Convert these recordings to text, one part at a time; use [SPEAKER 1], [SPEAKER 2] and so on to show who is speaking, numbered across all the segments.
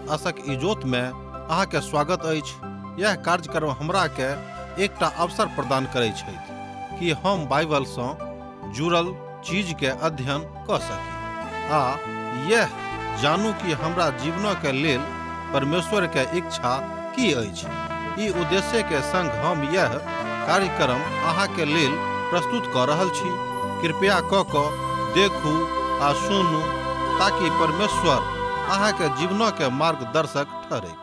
[SPEAKER 1] आशक इजोत में अहाँ के स्वागत अछि। यह कार्यक्रम हमरा के एकटा अवसर प्रदान करैत छथि कि हम बाइबल से जुड़ल चीज के अध्ययन क सकी आ यह जानू कि हमरा जीवन के लेल परमेश्वर के इच्छा की अछि। ई उद्देश्य के संग हम यह कार्यक्रम अहाँ के लेल प्रस्तुत कर रहल छी। कृपया क देखू आ सुनू ताकि परमेश्वर अहाँ के जीवन के मार्गदर्शक ठहरे।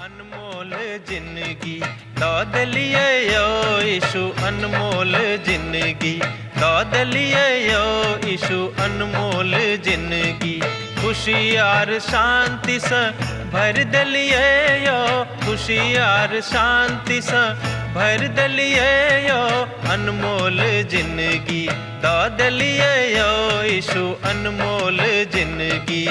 [SPEAKER 2] अनमोल जिंदगी दौद लिए यो यीशु, अनमोल जिंदगी दौद लिए यो यीशु, अनमोल जिंदगी खुशियार शांति से भर दलिए यो, खुशियार शांति से भर दलिए यो, अनमोल जिंदगी दौद लिए यो यीशु, अनमोल जिंदगी।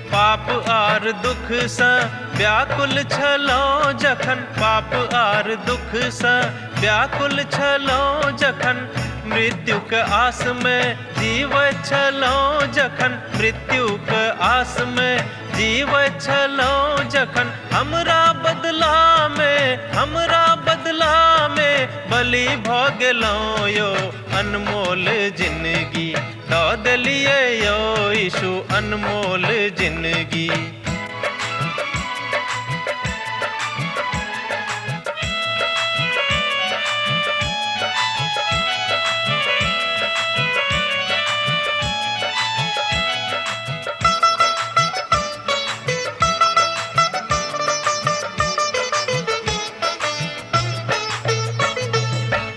[SPEAKER 2] पाप आर दुख से व्याकुल छलो जखन, पाप आर दुख से व्याकुल छलो जखन, मृत्यु के आस में जीव छलो जखन, मृत्यु के आस में जीव छलो जखन, हमरा बदला में बलि भ गेलो यो, अनमोल जिंदगी दौद लिए यो यीशु, अनमोल जिंदगी।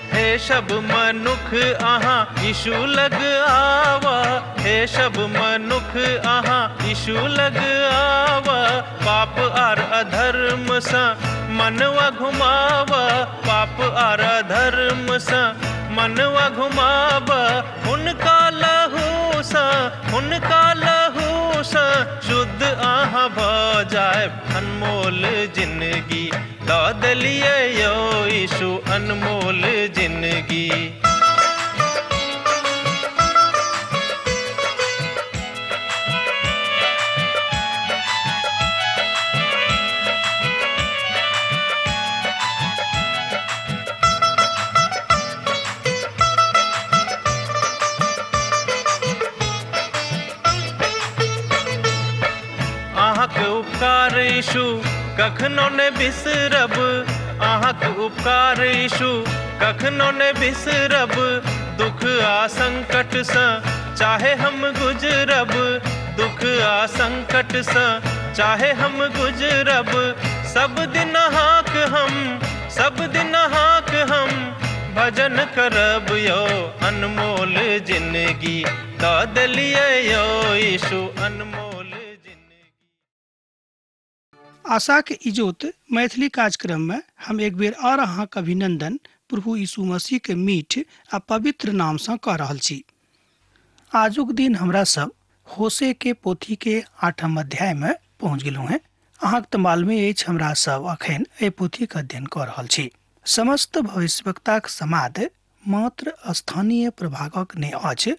[SPEAKER 2] हे सब मनुख आहाँ यीशु लग आवा, हे सब मनुख आहाँ यीशु लग आवा, पाप आर अधर्म से मनवा घुमावा, पाप आर अधर्म से मनवा घुमावा, उनका लहू से शुद्ध आहाँ भ जाए, अनमोल जिंदगी दौद लिए यो यीशु, अनमोल जिंदगी। अहाँके उपकार यीशु कखनो ने बिसरब, अहाँके उपकार यीशु कखनो ने बिसरब, दुख आ संकट से चाहे हम गुजरब, दुख आ संकट से चाहे हम गुजरब, सब दिन हाक हम भजन करब यो, अनमोल जिंदगी दौद लिए यो यीशु, अनमोल।
[SPEAKER 3] आशा के इजोत मैथिली कार्यक्रम में हम एक बेर और अहाँक अभिनंदन प्रभु यीशु मसीह के मीठ आ पवित्र नाम से कह रहल छी। आजुक दिन हमरा सब होशे के पोथी के 8म अध्याय में पहुँच गेलहुँ हैं। अहाँक तऽ मालूमे अछि हमरा सब अखन एहि पोथी के अध्ययन कऽ रहल छी। समस्त भविष्यवक्ताक समाद मात्र स्थानीय प्रभावक नहि अछि,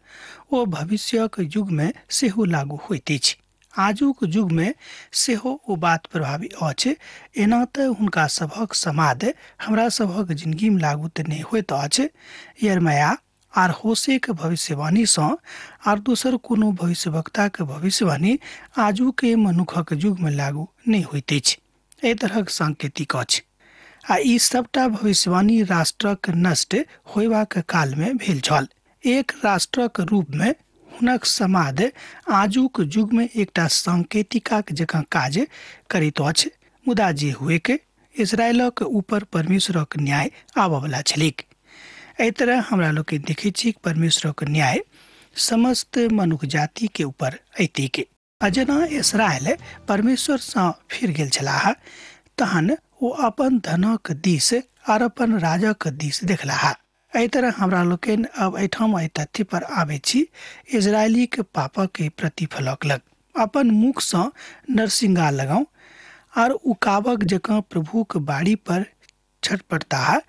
[SPEAKER 3] ओ भविष्यक युग में सेहो लागू होइत अछि। आजुक युग में सेहो ओ बात प्रभावी अछि। एना तऽ हुनका सभक समाद हमरा सभक जिंदगी में लागू तऽ नहि होइत अछि। यिर्मयाह आर होशे के भविष्यवाणी सँ आर दोसर कोनो भविष्यवक्ता के भविष्यवाणी आजू के मनुखक युग में लागू नहि होइत अछि। एहि तरहक सांकेतिक अछि आ ई सबटा भविष्यवाणी राष्ट्रक नष्ट होयबाक काल में भेल छल। एक राष्ट्रक रूप में हुनक समाद आजुक युग में एकटा सांकेतिकाक जकाँ काज करैत अछि। मुदा जे हुए के इजरायलक ऊपर परमेश्वरक न्याय आबऽ वाला छलिक। एहि तरह हमरा लोग देखै छी परमेश्वरक न्याय समस्त मनुष्य जाति के ऊपर अयतिक। जेना इस्राएल परमेश्वर सँ फिर गेल छलाह, तहन ओ अपन धनक दिस आर अपन राजक दिस देखलाह। एहि तरह हमरा लोकनि अब एहिठाम एहि तथ्य पर आबै छी इजरायली के पाप के प्रतिफलक लग अपन मुख से नरसिंगा लगाऊ और उकाबक जकाँ प्रभु के बाड़ी पर छटपटता,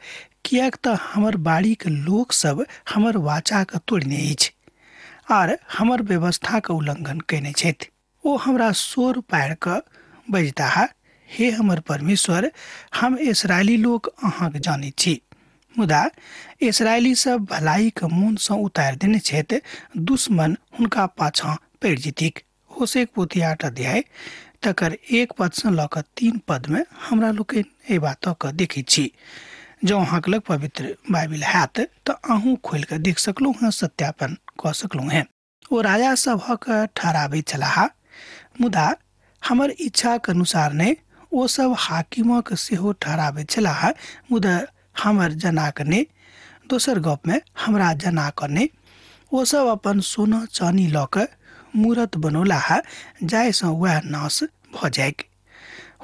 [SPEAKER 3] कियाक तऽ हमर बाड़ी के लोक सब हमर वाचा के तोड़ने अछि और हमर व्यवस्था के उल्लंघन कयने छथि। ओ हमरा सोर पार क बजता, हे हमर परमेश्वर, हम इस्राएली लोक अहाँक जानै छी। मुदा इस्राएली सब भलाई के मोन से उतार देने छथि, दुश्मन हुनका पाछा पड़ जेतिक। होशे के पोथी 8 अध्याय तकर 1 पद से लऽ कऽ 3 पद में हमरा लोकनि एहि बातों के देखै छी। जो अहाँक लग पवित्र बाइबिल हैत तऽ अहूँ खोलि कऽ देख सकलहुँ हैं, सत्यापन कऽ सकलहुँ हैं। ओ राजा सभक ठहराबै छलाह, मुदा हमर इच्छा के अनुसार नहि। ओ सब हाकिमक सेहो ठहराबै छलाह, मुदा हमर जनाक नहि। दोसर गप में हमरा जनाक नहि। ओ सब अपन सोना चानी लऽ कऽ मूरत बनौलाह, जाहिसँ वह नाश भऽ जायक।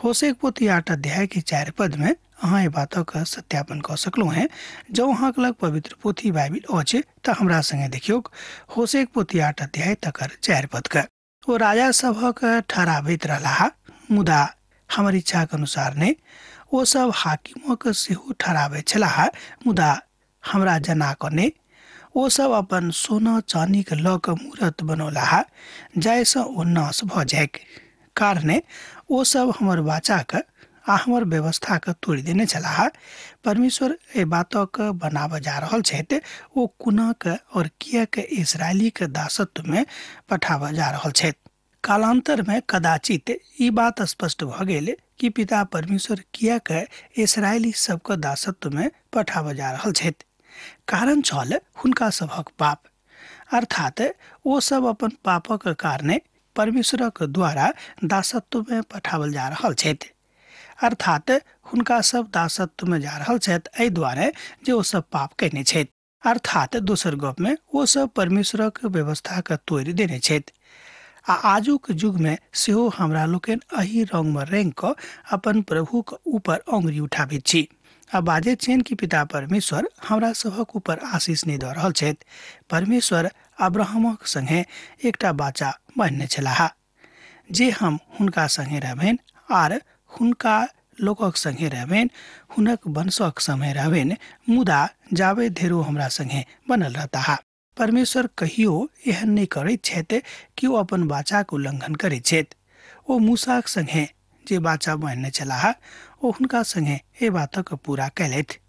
[SPEAKER 3] होशे के पोथी 8 अध्याय के 4 पद में अहाँ एहि बातक सत्यापन कऽ सकलहुँ हैं। जँ अहाँक लग पवित्र पोथी बाइबिल अछि तऽ हमरा संगे देखियौ होशे के पोथी 8 अध्याय तकर 4 पद के। ओ राजा सभक ठहराबैत रहलाह, मुदा हमर इच्छा के अनुसार नहि। ओ सब हाकिमक सेहो ठहराबै छलाह, मुदा हमरा जनाक नहि। ओ सब अपन सोना चानी के लऽ कऽ मूरत बनौलाह, जाहिसँ ओ नाश भऽ जायक। कारणे ओ सब हमर वाचा के आ हमर व्यवस्था के तोड़ि देने छलाह। परमेश्वर एहि बातक बनाबऽ जा रहल छथि, ओ कुना के और किया के इस्राएली के दासत्व में पठाबऽ जा रहल छथि। कालांतर में कदाचित ई बात स्पष्ट भऽ गेल कि पिता परमेश्वर किया के इस्राएली सबके दासत्व में पठाबऽ जा रहल छथि। कारण छल हुनका सभक पाप, अर्थात ओ सब अपन पापक कारणे परमेश्वरक द्वारा दासत्व में पठाबल जा रहल छथि। अर्थात हुनका सब दासत्व में जा रहल छथि एहि दुआरे जे ओ सब पाप कयने छथि। अर्थात दोसर गप में ओ सब परमेश्वरक व्यवस्था के तोड़ि देने छथि। आ आजुक युग में सेहो हमरा लोकनि एहि रंग में रंग कऽ अपन प्रभु के ऊपर अंगुरी उठाबैत छी आ बाजैत छियनि कि पिता परमेश्वर हमरा सभक ऊपर आशीष नहि दऽ रहल छथि। परमेश्वर अब्राहमक संगे एकटा वाचा बान्हने छलाह जे हम हुनका संगे रहबनि आर हुनका लोकक संगे रहबनि, हुनक वंशक संगे रहबनि, मुदा जाबे धेरो हमरा संगे बनल रहता। परमेश्वर कहियो एहन नहि करैत छथि कि ओ अपन वाचाक उल्लंघन करैत छथि। ओ मूसाक संगे जे वाचा बान्हने छलाह, ओ हुनका संगे एहि बातक पूरा कयलथि।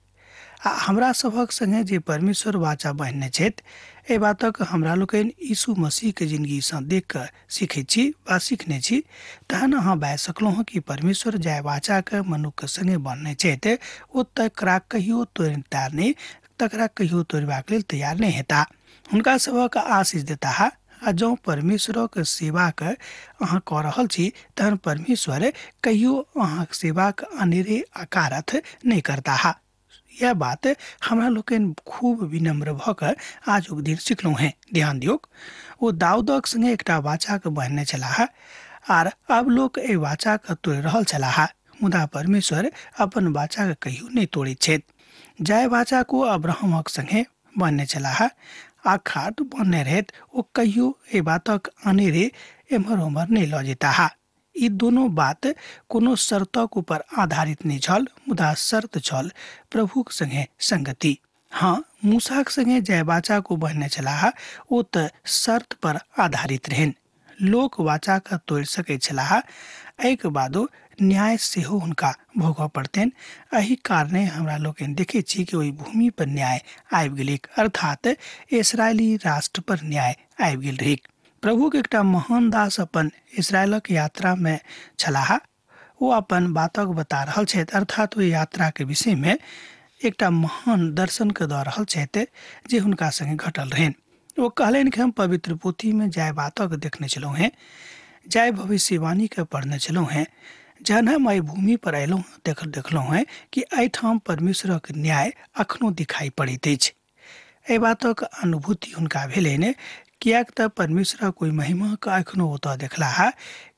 [SPEAKER 3] आ हमरा सभक संगे जे परमेश्वर वाचा बान्हने छथि, एहि बातक हमरा लोकनि यीशु मसीह के जिंदगी सँ देख कऽ सीखैत छी वा सीखने छी। तहन अहाँ बाजि सकलहुँ कि परमेश्वर जाय वाचा के मनुख के संगे बान्हने छथि, ओ तकरा कहियो तोड़ताह नहि, तकरा कहियो तोड़बाक लेल तैयार नहि हेता। हुनका सभक आशीष देता। आ जँ परमेश्वरक सेवा के अहाँ कऽ रहल छी तहन परमेश्वर कहियो अहाँक सेवा के अनेरे अकारथ नहि करता। यह बात हमरा लोकनि खूब विनम्र भऽ कऽ आजुक दिन सिखलहुँ हैं। ध्यान दियौ, ओ दाऊदक संगे एकटा वाचा के बान्हने छलाह आर अब लोक एहि वाचा के तोड़ि रहल छलाह, मुदा परमेश्वर अपन वाचा के कहियो नहि तोड़ैत छथि। जाय वाचा को अब्राहमक संगे बान्हने छलाह, आखाट बान्हने रहैत, ओ कहियो एहि बातक अनेरे एम्हर ओम्हर नहि लऽ जेताह। ई दोनों बात कोनो शर्तक ऊपर आधारित नहीं छल, मुदा शर्त छल प्रभुक संगे संगति। हाँ, मूसाक संगे जय वाचा को बान्हने छलाह, ओ तऽ शर्त पर आधारित रहन। लोक वाचा के तोड़ि सकैत छलाह, एहिके बादो न्याय सेहो हुनका भोगऽ पड़तनि। एहि कारणे हमरा लोकनि देखै छी कि ओहि भूमि पर न्याय आबि गेलैक, अर्थात इस्राएली राष्ट्र पर न्याय आबि गेल रहैक। प्रभु के एकटा महान दास अपन इस्राएलक यात्रा में छलाह। ओ अपन बातक बता रहल छथि, अर्थात ओहि यात्रा के विषय में एकटा महान दर्शन के दऽ रहल छथि जे हुनका संगे घटल रहनि। ओ कहलनि कि हम पवित्र पोथी में जाय बातक देखने छलहुँ हैं, जाय भविष्यवाणी के पढ़ने छलहुँ हैं। जहन हम एहि भूमि पर अयलहुँ देखलहुँ हैं कि एहिठाम परमेश्वरक न्याय अखनो दिखाई पड़ैत अछि। एहि बातक अनुभूति हुनका भेलनि, कियाक तऽ परमेश्वरक ओहि महिमा के एखनो ओतऽ देखलाह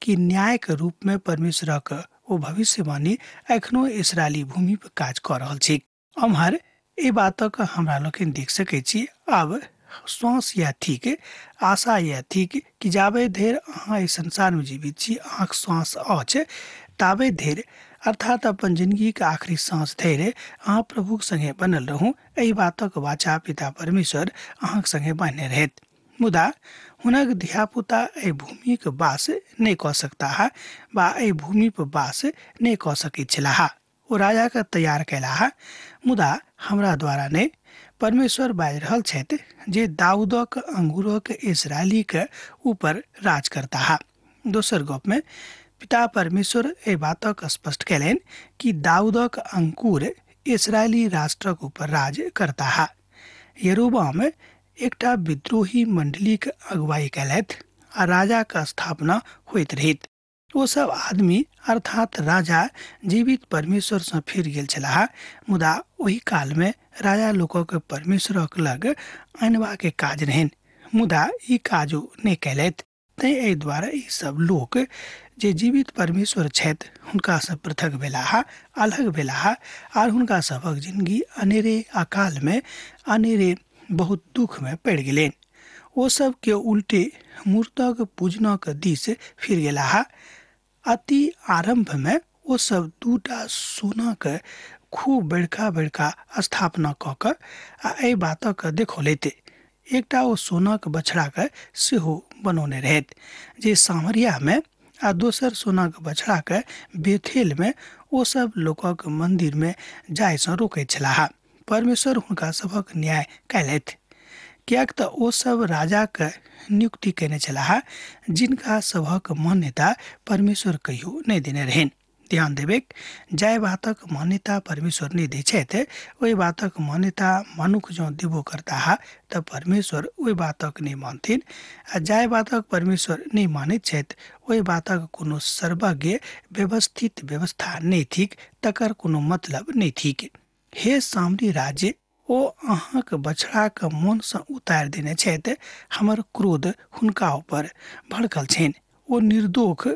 [SPEAKER 3] कि न्याय के रूप में परमेश्वरक ओ भविष्यवाणी एखनो इस्राएली भूमि पर काज कऽ रहल छै। अम्हर ए बातक हमरा लोग देख सकै छी। अब श्वास या ठीक आशा या ठीक कि जाबे देर अहाँ इस संसार में जीवित छी, अहाँक श्वास अछि ताबे देर अर्थात अपन जिंदगी के आखिरी सांस धरि अहाँ प्रभुक संगे बनल रहू। एहि बातक वाचा पिता परमेश्वर अहाँक संगे बान्हे रहत। मुदा हुनक धियापुता एहि भूमिक वास नहि कऽ सकता है बा एहि भूमि पर वास नहि कऽ सकैत छलाह। ओ राजा के तैयार कैलाह, मुदा हमरा द्वारा नहि। परमेश्वर बाजि रहल छथि जे दाऊदक अंगूरक इस्राएली के ऊपर राज करता है। दोसर गप में पिता परमेश्वर एहि बातक स्पष्ट कैलनि कि दाऊदक अंकुर इस्राएली राष्ट्रक ऊपर राज करता है। यरोबाम एकटा विद्रोही मंडली के अगुवाई कैलथि आ राजा के स्थापना होइत रहित। ओ सब आदमी अर्थात राजा जीवित परमेश्वर से फिर गेल छलाह, मुदा ओही काल में राजा लोकक परमेश्वरक लग अनबा के काज रहन, मुदा ई काजो नहि कैलथि। तैं एहि द्वारा ई सब लोक जे जीवित परमेश्वर छथि हुनका से पृथक भेलाह, अलग भेलाह आर हुनका सबक जिंदगी अनेरे अकाल में अनेरे बहुत दुख में पड़ गेलेन। ओ सब के उल्टे मूर्तक पूजनक दिस फिर गेलाह। अति आरंभ में ओ सब दूटा सोना के खूब बड़का बड़का स्थापना कऽ कऽ आ एहि बातक देखौलथि। एकटा ओ सोनाक बछड़ा के सेहो बनौने रहथि जे सामरिया में, आ दोसर सोनाक बछड़ा के बेथेल में ओ सब लोकक मंदिर में जाय से रोकैत छलाह। परमेश्वर हुनका सबक न्याय कैलथि, कियाक तऽ ओ सब राजा के नियुक्ति केने छलाह जिनका सबक मान्यता परमेश्वर कहियो नहीं देने रहन। ध्यान देवे, जाय बातक मान्यता परमेश्वर नहीं दे छथि ओहि बातक मान्यता मनुख जो देबो करता है तब परमेश्वर ओहि बातक नहीं मानथिन। आ जाय बातक परमेश्वर नहीं मानैत छथि ओहि बातक कोनो सर्वज्ञ व्यवस्थित व्यवस्था नहीं थिक, तकर कोनो मतलब नहीं थिक। हे सामरी राज्य, ओ अहाँक बछड़ा के मन से उतार देने छथि, हमर क्रोध हुनका ऊपर भड़कल छनि। ओ निर्दोष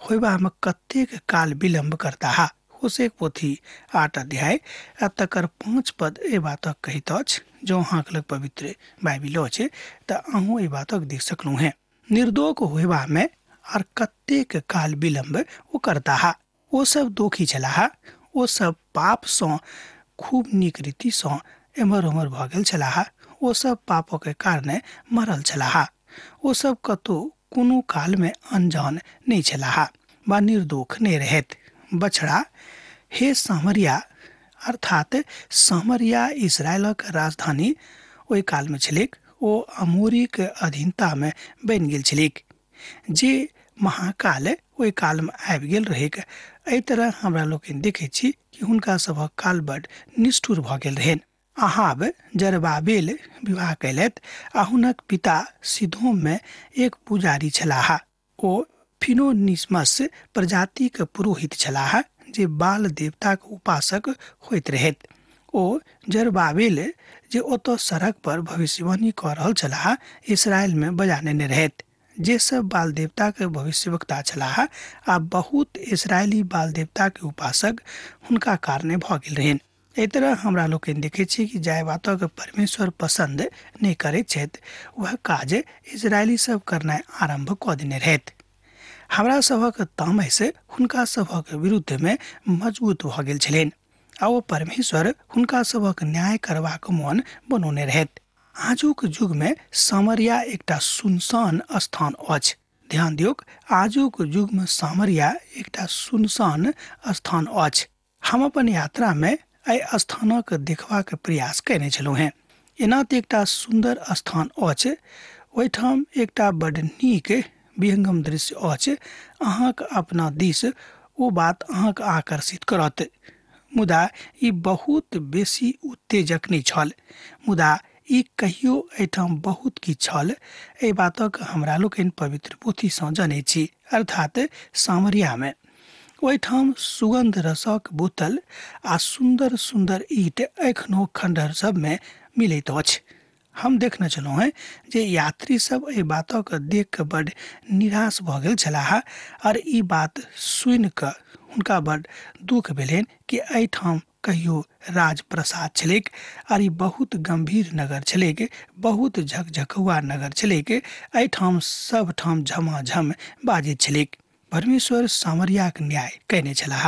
[SPEAKER 3] होयबा में कतेक काल विलम्ब करता है। होशे पोथी 8 अध्याय आ तकर 5 पद ए बातक कहैत अछि। जो अहाँक लग पवित्र बाइबिल अछि तऽ अहूँ ए बातक देख सकलू हैं। निर्दोष होयबा में आर कतेक काल विलम्ब ओ करता है। ओ सब दोखी छलाह, ओ सब पाप सँ खूब नीक रीति सँ एम्हर उम्हर भऽ गेल छलाह। ओ सब पापक के कारणे मरल छलाह। ओ सब कतौ कोनो काल में अनजान नहीं छलाह बा निर्दोष नहीं रहत। बछड़ा हे सामरिया अर्थात सामरिया इस्राएलक राजधानी ओहि काल में छलिक। ओ अमोरी के अधीनता में बनि गेल छलिक जे महाकाल ओहि काल में आबि गेल रहेक। एहि तरह हमरा लोग देखे छी कि हुनका सबक काल बड निष्ठुर भऽ गेल रहन। अहाब जरबाबेल विवाह कैलत आ हुनक पिता सिदोम में एक पुजारी छलाह। ओ फिनोनिस्मस प्रजाति के पुरोहित छलाह जे बाल देवता के उपासक होइत रहत। ओ जरबाबेल जे ओतऽ सड़क पर भविष्यवाणी कऽ रहल छलाह इसराइल में बजाने रहत। जे सब बाल देवता के भविष्यवक्ता छलाह आ बहुत इसराइली बाल देवता के उपासक हुनका कारणे भऽ गेल रहन। एहि तरह हमरा लोग देखे छी कि जाय बातक परमेश्वर पसंद नहीं करैत छथि वह काज इजरायली सब करनाइ आरंभ कऽ देने रहत। हमरा सबक तामस हुनका सबक विरुद्ध में मजबूत भऽ गेल छलनि आ ओ परमेश्वर हुनका सबक न्याय करबाक मन बनौने रहत। आजुक युग में सामरिया एकटा सुनसान स्थान अछि। ध्यान दियौक, आजुक युग में सामरिया एकटा सुनसान स्थान अछि। हम अपन यात्रा में एहि स्थानक देखबाक प्रयास कयने छलहुँ हैं। एना तऽ एकटा सुंदर स्थान अछि, ओहिठाम एकटा बड़ नीक विहंगम दृश्य अछि। अहाँक अपना दिस ओ बात अहाँक आकर्षित करत, मुदा ई बहुत बेसी उत्तेजक नहि छल। मुदा ई कहियो एहिठाम बहुत की छल, एहि बातक हमरा लोकनि पवित्र पोथी सँ जानै छी, अर्थात सामरिया में। ओहिठाम सुगंध रसक बोतल आ सुंदर सुंदर ईट एखनो खंडहर सब में मिलैत अछि। हम देखने छलहुँ हैं जे यात्री सब एहि बातक देख कऽ बड़ निराश भऽ गेल छलाह, और ई बात सुनि कऽ हुनका बड़ दुख भेलनि कि एहिठाम कहियो राजप्रसाद छलैक और ई बहुत गंभीर नगर छलैक, बहुत झकझकौआ नगर छलैक। एहिठाम सब ठाम झमाझम बाजैत छलैक। परमेश्वर सामरियाक न्याय कयने छलाह।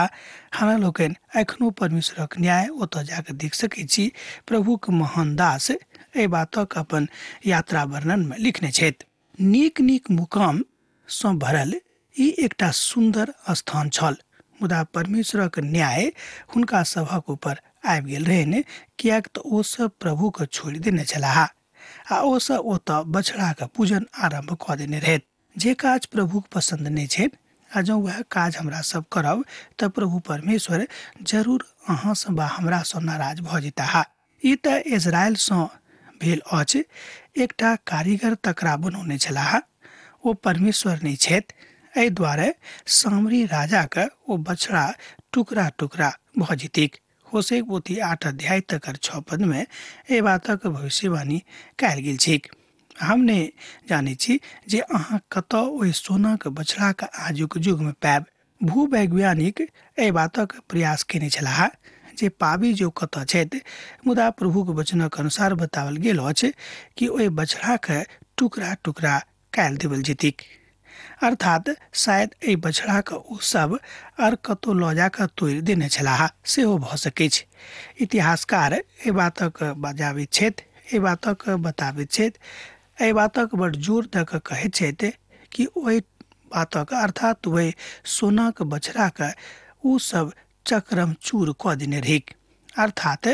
[SPEAKER 3] हमरा लोकनि एखनो परमेश्वरक न्याय ओतऽ जाके देख सकैत छी। प्रभुक महान दास एहि बातक अपन यात्रा वर्णन में लिखने छथि। नीक नीक मुकाम सँ भरल ई एकटा सुंदर स्थान छल, मुदा परमेश्वरक न्याय हुनका सभक ऊपर आबि गेल रहनि, कियाक तऽ ओ सब प्रभु के छोड़ि देने छलाह आ ओ सब ओतऽ बछड़ा के पूजन आरंभ कऽ देने रहथि। जे काज प्रभु के पसंद नहि छनि आ जँ वह काज हमरा सब करब तऽ प्रभु परमेश्वर जरूर अहाँ सँ बा हमरा सँ नाराज भऽ जेताह। ई तऽ इजराइल सँ भेल अछि। एकटा कारीगर तकरा बनौने छलाह, ओ परमेश्वर नहि छथि। एहि दुआरे सामरी राजा के ओ बछड़ा टुकड़ा टुकड़ा भऽ जेतिक। होशे पोथी 8 अध्याय तक 6 पद में एहि बातक भविष्यवाणी कयल गेल छैक। हमने जाने छी जे अहाँ कतऽ ओहि सोना के बछड़ा के आजुक युग में पायब। भूवैज्ञानिक एहि बातक प्रयास केने छलाह जे पाबी जो कतऽ छथि, मुदा प्रभु के वचनक अनुसार बतावल गेल अछि कि ओहि बछड़ा के टुकड़ा टुकड़ा कयल देवल जेतिक। अर्थात शायद एहि बछड़ा के ओ सब और कतौ लऽ जाकऽ तोड़ि देने छलाह, सेहो भऽ सकैत छै। इतिहासकार एहि बातक बजाबैत छथि, एहि बातक बताबैत छथि, एहि बातक बड़ जोर दऽ कऽ कहैत छथि कि ओहि बातक अर्थात वही सोना के बछड़ा के ओ सब चक्रम चूर कऽ देने रहैक। अर्थात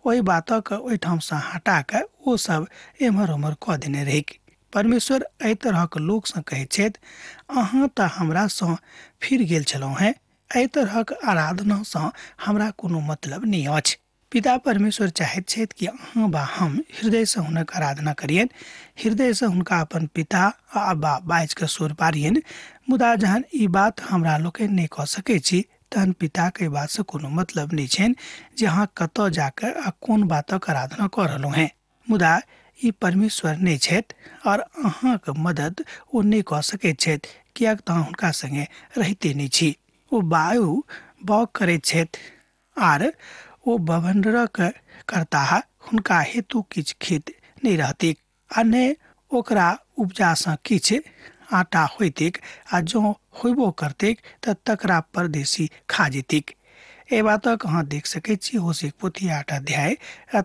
[SPEAKER 3] ओहि बातक ओहिठाम सँ हटा कऽ ओ सब एम्हर ओम्हर कऽ देने रहैक। परमेश्वर एहि तरहक लोक सँ कहैत छथि, अहाँ तऽ हमरा सँ फिर गेल छलहुँ हैं, एहि तरहक आराधना सँ हमरा कोनो मतलब नहि अछि। पिता परमेश्वर चाहैत छथि कि अहाँ बा हम हृदय सँ हुनक आराधना करियनि, हृदय सँ हुनका अपन पिता आ अब्बा बाजि कऽ सोर पारियनि। मुदा जहन ई बात हमरा लोकनि नहि कऽ सकैत छी, तहन पिता के बात से कोनो मतलब नहीं छनि जे अहाँ कतऽ जाकर आ कोन बातक आराधना कऽ रहलहुँ हैं। मुदा ई परमेश्वर नहीं छथि और अहाँक मदद ओ नहीं कऽ सकैत छथि, कियाक तऽ अहाँ हुनका संगे रहिते नहीं छी। ओ वायु बौग करैत छथि आर ओ बवंडरक करताह, हुनका हेतु किछ खेत नहीं रहतिक आ ने ओकरा उपजा सँ किछ आटा होइतिक, आ जँ होइबो करतिक तऽ तकरा परदेशी खा जेतिक। एहि बातक अहाँ देख सकैत छी होशे पोथी 8 अध्याय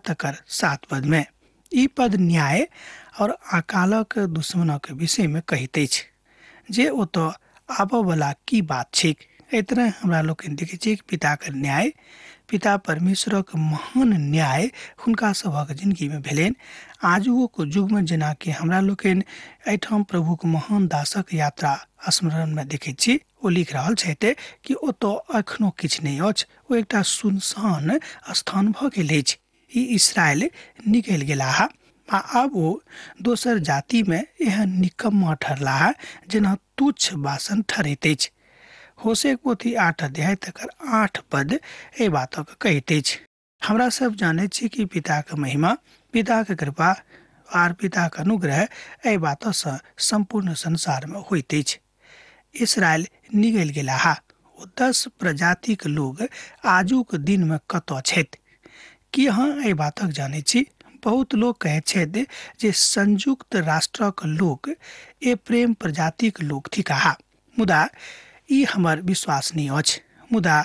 [SPEAKER 3] तकर 7 पद में। ई पद न्याय और अकालक दुश्मनक विषय में कहैत अछि जे ओतऽ आबऽ वाला की बात छैक। एहि तरह हमरा लोकनि देखै छी पिता के न्याय, पिता परमेश्वरक महान न्याय हुनका सभक जिंदगी में भेलनि। आजुओ के युग में जेना कि हमरा लोकनि एहिठाम प्रभुक महान दासक यात्रा स्मरण में देखैत छी, ओ लिख रहल छथि कि ओतऽ अखनो किछ नहीं अछि, ओ एकटा सुनसान स्थान भऽ गेल अछि। ई इसराइल निकलि गेलाह आ आब ओ दोसर जाति में एहन निकम्मा ठहरलाह जेना तुच्छ बासन ठहरैत अछि। होशे पोथी 8 अध्याय तकर 8 पद एहि बातक कहैत अछि। हमरा सब जानै छी कि पिता के महिमा, पिता के कृपा आर पिता के अनुग्रह एहि बात सँ संपूर्ण संसार में होइत अछि। इसराइल निगल गेलाह, ओ 10 प्रजातिक लोग आजुक दिन में कतऽ छथि? की अहाँ एहि बातक जानै छी? बहुत लोग कहैत छथि जे संयुक्त राष्ट्रक लोक एप्रेम प्रजातिक लोक थिकाह, मुदा ई हमर विश्वास नहीं अछि। मुदा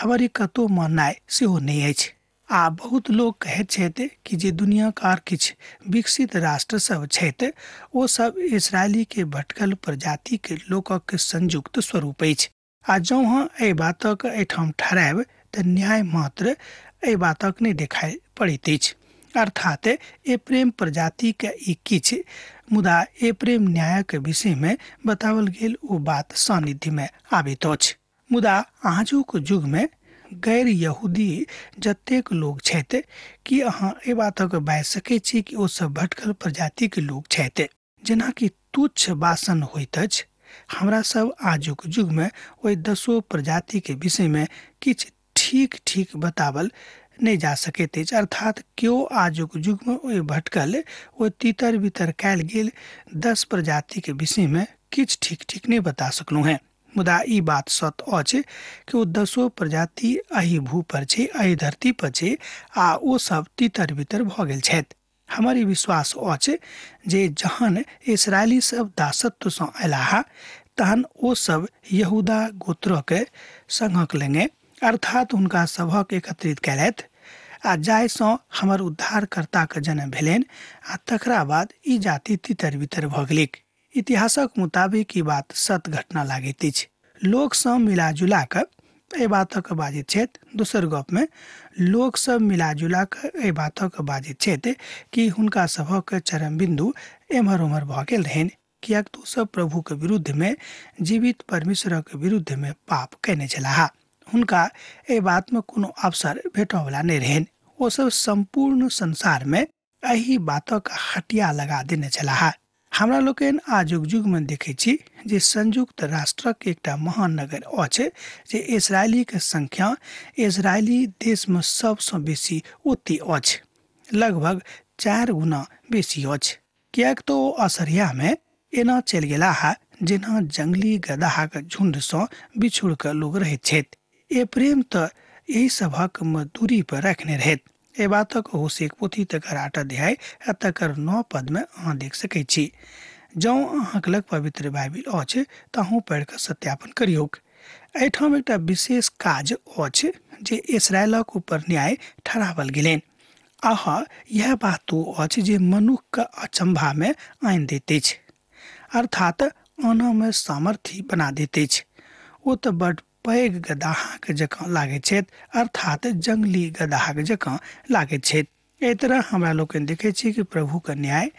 [SPEAKER 3] हमर ई कतौ माननाइ सेहो नहीं अछि। आ बहुत लोग कहैत छथि कि जे दुनिया का किछ विकसित राष्ट्र सब छथि, ओ सब इसराइली के भटकल प्रजाति के लोकक संयुक्त स्वरूप अछि। आ जँ अहाँ एहि बातक एहिठाम ठहरायब तऽ न्याय मात्र एहि बातक नहीं देखाई पड़ैत अछि। अर्थात एप्रेम प्रजाति के ई किछ, मुदा एप्रेम न्यायक विषय में बतावल गेल ओ बात सानिध्य में आबैत अछि। मुदा आजुक युग में गैर यहूदी जतेक लोग छथि, कि अहाँ एहि बातक बाजि सकैत छी कि ओ सब भटकल प्रजाति के लोग छथि, जेना कि तुच्छ बासन होइत अछि। हमरा सब आजुक युग में ओहि 10 प्रजाति के विषय में किछ ठीक ठीक बतावल नहीं जा सकैत अछि। अर्थात क्यों आजुक युग में ओहि भटकल, ओ तितर बितर कयल गेल 10 प्रजाति के विषय में किछ ठीक ठीक नहीं बता सकलू हैं। मुदा ई बात सत अछि कि ओ 10 प्रजाति एहि भू पर छै, एहि धरती पर छै आ ओ सब तितर बितर भ गेल छथि। हमर ई विश्वास अछि जे जहन इस्राएली सब दासत्व सँ अयलाह तहन ओ सब यहूदा गोत्रक संघक लेंगे, अर्थात हुनका सभक एकत्रित कयलथि आ जाहिसँ हमर उद्धारकर्ताक जन्म भेलनि आ तकरा बाद ई जाति तितर बितर भ गेलिक। इतिहासक मुताबिक ई बात सत घटना लागैत अछि। लोक सब मिलाजुला कऽ एहि बातक बाजैत छथि। दोसर गप में लोक सब मिलाजुला कऽ एहि बातक बाजैत छथि कि हुनका सभक चरम बिंदु एम्हर उम्हर भ गेल रहनि, कियाक तो सब प्रभु के विरुद्ध में, जीवित परमेश्वरक विरुद्ध में पाप कयने छलाह। हुनका एहि बात में कोनो अवसर भेटयवला नहि रहनि। ओ सब संपूर्ण संसार में एहि बातक हटिया लगा देने छलाह। हमरा लोकनि आजुक युग में देखै छी जे संयुक्त राष्ट्रक एकटा महान नगर अछि जे इस्राएली के संख्या इस्राएली देश में सबसँ बेसी ओतय अछि, लगभग 4 गुना बेसी अछि। कियाक तो ओ असरिया में एना चलि गेलाह जेना जंगली गदहाक झुंड सँ बिछुड़ कऽ लोग रहैत छथि। ए प्रेम तऽ एहि सभक दूरी पर रखने रहैत। ए बातक होशेक पोथी तकर 8 अध्याय आ तकर 9 पद में अहाँ देख सकैत छी। जँ अहाँक लग पवित्र बाइबिल अछि तऽ अहूँ पढ़ि कऽ सत्यापन करियौक। एहिठाम एकटा विशेष काज अछि जे इस्राएलक ऊपर न्याय ठहरावल गेलनि। अहाँ यह बात अछि जे मनुख के अचंभा में आनि दैत अछि, अर्थात आना में सामर्थ्य बना दैत अछि। ओ तऽ बड़ पैघ गदहाक जकाँ लागैत छथि, अर्थात जंगली गदहाक जकाँ लागैत छथि। एहि तरह हमरा लोकनि देखै छी कि प्रभु के न्याय,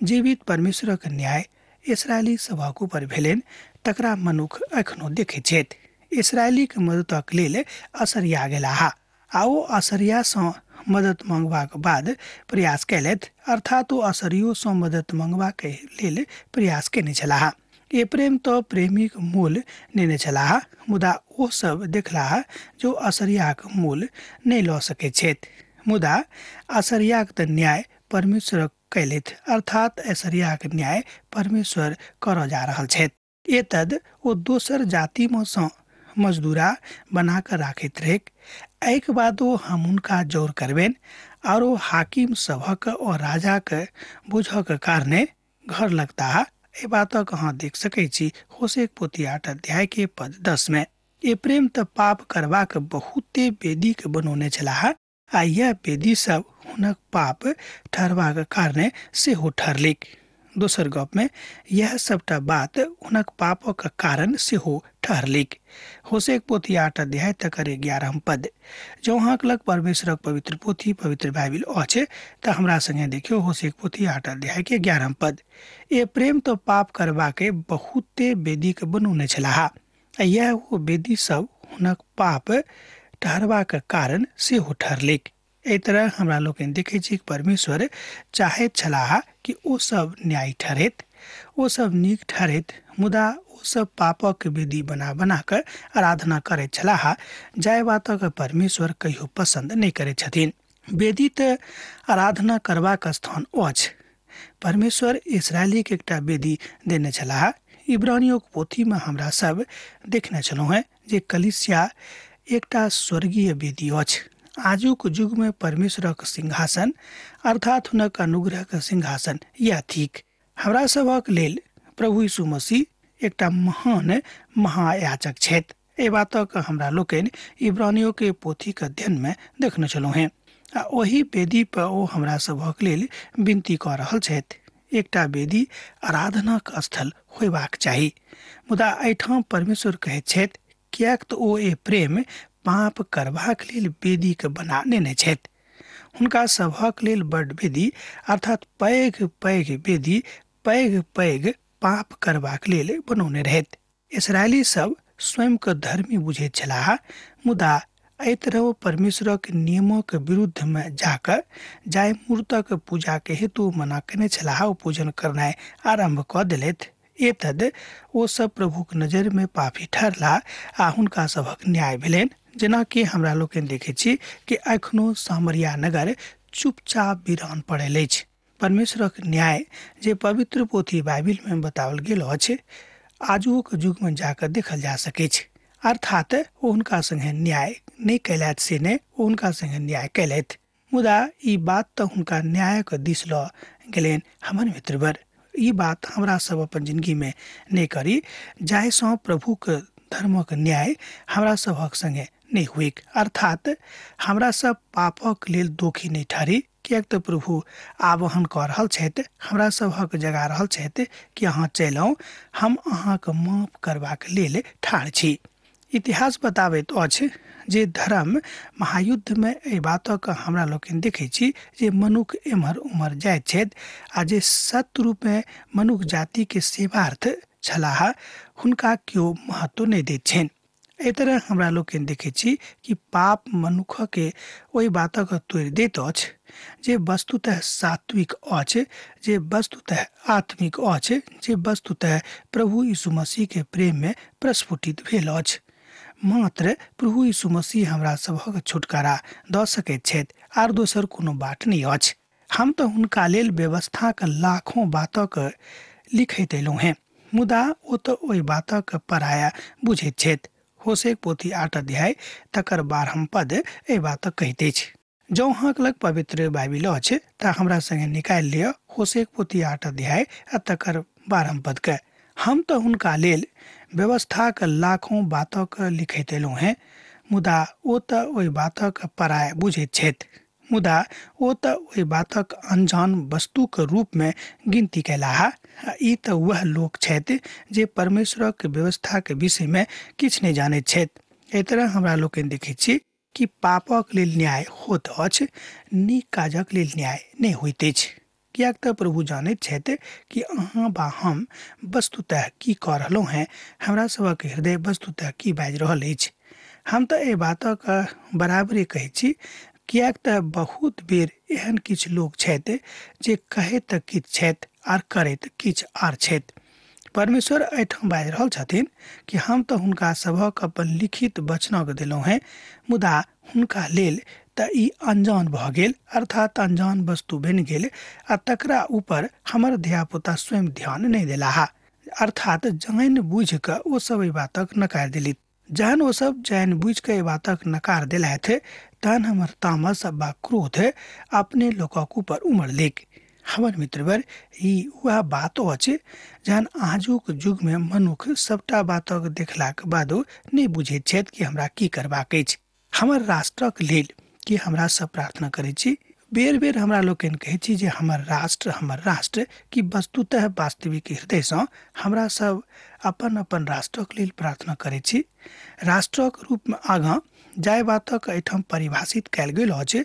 [SPEAKER 3] जीवित परमेश्वरक न्याय इस्राएली सभक ऊपर भेलनि, तकरा मनुख एखनो देखैत छथि। इस्राएली के मददक लेल असरिया गेलाह आ ओ असरिया सँ मदद मंगबाक बाद प्रयास कयलथि, अर्थात ओ असरियो सँ मदद मंगबाक लेल प्रयास केने छलाह। ए प्रेम तऽ प्रेमीक मूल नेने छलाह, मुदा ओ सब देखलाह जो असरियाक मूल नहि लऽ सकैत छथि। मुदा असरियाक तऽ न्याय परमेश्वर कैलथि, अर्थात असरियाक न्याय परमेश्वर करऽ जा रहल छथि। एतद ओ दोसर जाति में सँ मजदूरा बना कर राखैत रहेक। एहिक बाद ओ हम हुनका जोर करबनि और ओ हाकिम सभक और राजा के बुझक कारणे घर लगता। ए बातक अहाँ देख सकैत छी होशेक पोथी 8 अध्याय के पद 10 में। ए प्रेम तऽ पाप करबाक बहुते वेदी के बनौने छलाह आ यह वेदी सब हुनक पाप ठहरबाक कारणे सेहो ठहरलिक। दोसर गप में यह सबटा बात हुनक पापक कारण सेहो ठहरलिक। होशेक पोथी 8 अध्याय तकर 11 पद। जो अहाँक लग परमेश्वरक पवित्र पोथी पवित्र बाइबिल अछि तऽ हमरा संगे देखियो होशेक पोथी 8 अध्याय के 11 पद। ए प्रेम तो पाप करबाके बहुते वेदी के बनौने छलाह आ यह वो वेदी सब हुनक पाप ठहरबाक कारण सेहो ठहरलिक। एहि तरह हमरा लोकनि देखै छी कि परमेश्वर चाहैत छलाह कि ओ सब न्याय ठहरैत, ओ सब नीक ठहरैत, मुदा ओ सब पापक वेदी बना बना कऽ आराधना करैत छलाह, जाहि बातक परमेश्वर कहियो पसंद नहि करैत छथिन। वेदी तऽ आराधना करबाक स्थान अछि। परमेश्वर इस्राएली के एकटा वेदी देने छलाह। इब्रानियों के पोथी में हमरा सब देखने छलहुँ हैं जे कलीसिया एकटा स्वर्गीय वेदी अछि। आजुक युग में परमेश्वरक सिंहासन अर्थात हुनक अनुग्रह के सिंहासन यह थिक। हमरा सभक लेल प्रभु यीशु मसीह एकटा महान महायाजक छथि। एहि बातक हमरा लोकनि इब्रानियों के पोथी के अध्ययन में देखने छलहुँ हैं आ ओही वेदी पर ओ हमरा सभक लेल विनती कऽ रहल छथि। एकटा वेदी आराधनाक स्थल होयबाक चाही, मुदा एहिठाम परमेश्वर कहैत छथि कियाक तऽ ओ ए प्रेम पाप करबाक लेल वेदी के बना नेने छथि। हुनका सभक लेल बड़ वेदी अर्थात पैघ पैघ वेदी पैघ पैघ पाप करबाक लेल बनौने रहथि। इस्राएली सब स्वयं के धर्मी बुझैत छलाह, मुदा एहि तरह परमेश्वरक नियमक विरुद्ध में जाकर जाय मूर्तक पूजा के हेतु मना केने छलाह ओ पूजन करनाइ आरंभ कऽ देलथि। एतद ओ सब प्रभुक नजर में पापी ठहरला आ हुनका सभक न्याय भेलनि। जेना कि हमरा लोकनि देखै छी कि एखनो सामरिया नगर चुपचाप वीरान पड़ल अछि। परमेश्वरक न्याय जे पवित्र पोथी बाइबिल में बताओल गेल अछि आजुक युग में जाकर देखल जा सके छै। अर्थात उनका संगे न्याय नहीं कैलैत से ने उनका संगे न्याय कैलैत, मुदा ई बात तो उनका न्याय के दिस ल गेलेन। हमर मित्रवर, ई बात हमरा सब अपन जिंदगी में नहीं करी जाय सो प्रभु के धर्म के न्याय हमरा सबक संगे नहीं हुई। अर्थात हमरा सब पापक लेल दोषी नहीं ठहरी, कियाक तो प्रभु आह्वान कर रहल छथि, हमरा सबक जगा रहल छथि कि अहाँ चलू, हम अहाँके माफ करबाक लेल ठाढ़ छी। इतिहास बताबैत अछि जे धर्म महायुद्ध में एहि बातक हमरा लोकनि देखै छी जे मनुख एम्हर उम्हर जाइत छथि आ जे सत्य रूप में मनुख जाति के सेवार्थ छलाह हुनका केओ महत्व नहीं दैत छनि। एहि तरह हमरा लोकनि देखै छी कि पाप मनुख के ओहि बातक तोड़ि दैत अछि जे वस्तुतः सात्विक अछि, जे वस्तुतः आत्मिक अछि, जे वस्तुतः प्रभु यीशु मसीह के प्रेम में प्रस्फुटित भेल अछि। मात्र प्रभु यीशु मसीह हमरा सबक छुटकारा दऽ सकैत छथि आर दोसर कोनो बाट नहीं अछि। हम तो हुनका लेल व्यवस्था के लाखों बातक लिखैत एलहुँ हैं, मुदा ओ तो ओहि बातक पराया बुझैत छथि। होशे पोथी 8 अध्याय तकर 12 पद एहि बातक कहते छै। जँ अहाँक लग पवित्र बाइबिल अछि तऽ हमरा संगे निकालि लिअ होशे पोथी 8 अध्याय आ तकर 12 पद के। हम तो हुनका लेल व्यवस्था के लाखों बातक लिखैत एलहुँ हैं, मुदा ओ तऽ ओहि बातक पराया बुझैत छथि, मुदा ओ तऽ ओहि बातक अनजान वस्तु के रूप में गिनती कैलाह। ई तऽ वह लोक छथि जे परमेश्वरक व्यवस्था के विषय में किछ नहीं जानैत छथि। एहि तरह हमरा लोकनि देखैत छी कि पापक लेल न्याय होइत अछि, नीक काजक लेल न्याय नहीं होइत अछि। कियाक तऽ प्रभु जानैत छथि कि अहाँ बा हम वस्तुतः की कऽ रहलहुँ हैं, हमरा सबक हृदय वस्तुतः की बाजि रहल अछि। हम तऽ एहि बातक बराबरे कहै छी, कियाक तऽ बहुत बेर एहन किछु लोक छथि जे कहैत तऽ किछु छथि आर करैत किछु आर छथि। परमेश्वर एहिठाम बाजि रहल छथिन कि हम तऽ हुनका सभक अपन लिखित वचनक देलहुँ हैं, मुदा हुनका लेल तऽ ई अनजान भऽ गेल, अर्थात अनजान वस्तु बनि गेल आ तकरा ऊपर हमर धियापुता स्वयं ध्यान नहीं देलाह। अर्थात जानि बुझि कऽ ओ सब एहि बातक नकार देली। जहन ओ सब जानि बुझि कऽ एहि बातक नकार देलथि तहन हमर तामस वा क्रोध अपने लोकक ऊपर उमड़लैक। हमर मित्रवर, ई वह बात अछि जहन आजुक युग में मनुख सबटा बातक देखलाक बादो नहीं बुझैत छथि कि हमरा की करबाक अछि। हमर राष्ट्रक लेल कि हमरा सब प्रार्थना करै छी। बेर बेर हमरा लोकनि कहै छी जे हमर राष्ट्र कि वस्तुतः वास्तविक हृदय सँ हमरा सब अपन अपन राष्ट्रक लेल प्रार्थना करै छी। राष्ट्रक रूप में आगाँ जाय बातक एहिठाम परिभाषित कयल गेल अछि।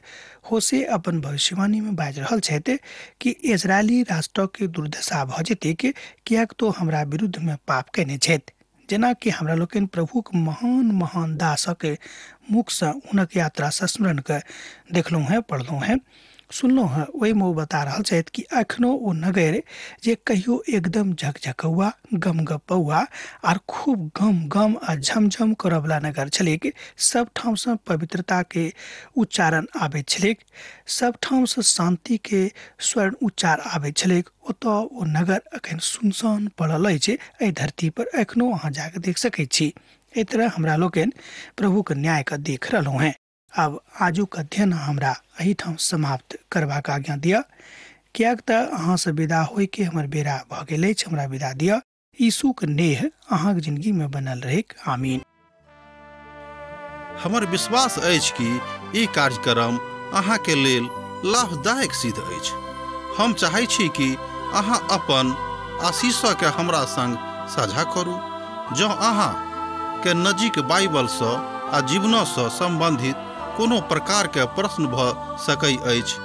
[SPEAKER 3] होशे अपन भविष्यवाणी में बाजि रहल छथि कि इजरायली राष्ट्रक के दुर्दशा भऽ जेतैक, कियाक तो हमरा विरुद्ध में पाप कयने छथि। जेना कि हमरा लोकनि प्रभुक महान महान दासक मुख से हुनक यात्रा संस्मरण के देखलहुँ हैं, पढ़लहुँ हैं, सुनलहुँ हैं। ओहि में ओ बता रहल छथि कि अखनो ओ नगर जे कहियो एकदम झकझकौआ गमगपौआ आर खूब गम गम आ झमझम करऽ वाला नगर छलैक। सब ठाम से पवित्रता के उच्चारण आबैत छलैक, सब ठाम से शांति के स्वर्ण उच्चार आबैत छलैक। ओतऽ ओ नगर अखन सुनसान पड़ल अछि। एहि धरती पर अखनो अहाँ जाके देख सकैत छी। एहि तरह हमरा लोकनि प्रभु के न्याय के देख रहलहुँ हैं। अब आजुक अध्ययन हमरा एहिठाम समाप्त करबाक आज्ञा दिअ, कियाक तऽ अहाँ से विदा होय के हमर बेरा भऽ गेल अछि। हमरा विदा दिअ। यीशु के नेह अहाँक जिंदगी में बनल रहेक। आमीन।
[SPEAKER 1] हमर विश्वास अछि कि ई कार्यक्रम अहाँ के लेल लाभदायक सिद्ध अछि। हम चाहै छी कि अहाँ अपन आशीषक के हमरा संग साझा करू। जँ अहाँ के नजीक बाइबल सँ आ जीवन सँ संबंधित कोनो प्रकार के प्रश्न भऽ सकै अछि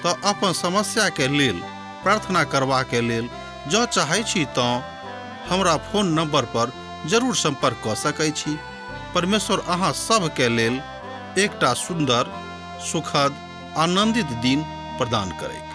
[SPEAKER 1] तऽ अपन समस्या के लेल प्रार्थना करबा के लेल जँ चाहै छी तऽ हमरा फोन नंबर पर जरूर संपर्क कऽ सकै छी। परमेश्वर अहाँ सब के लेल एकटा सुंदर, सुखद, आनंदित दिन प्रदान करैक।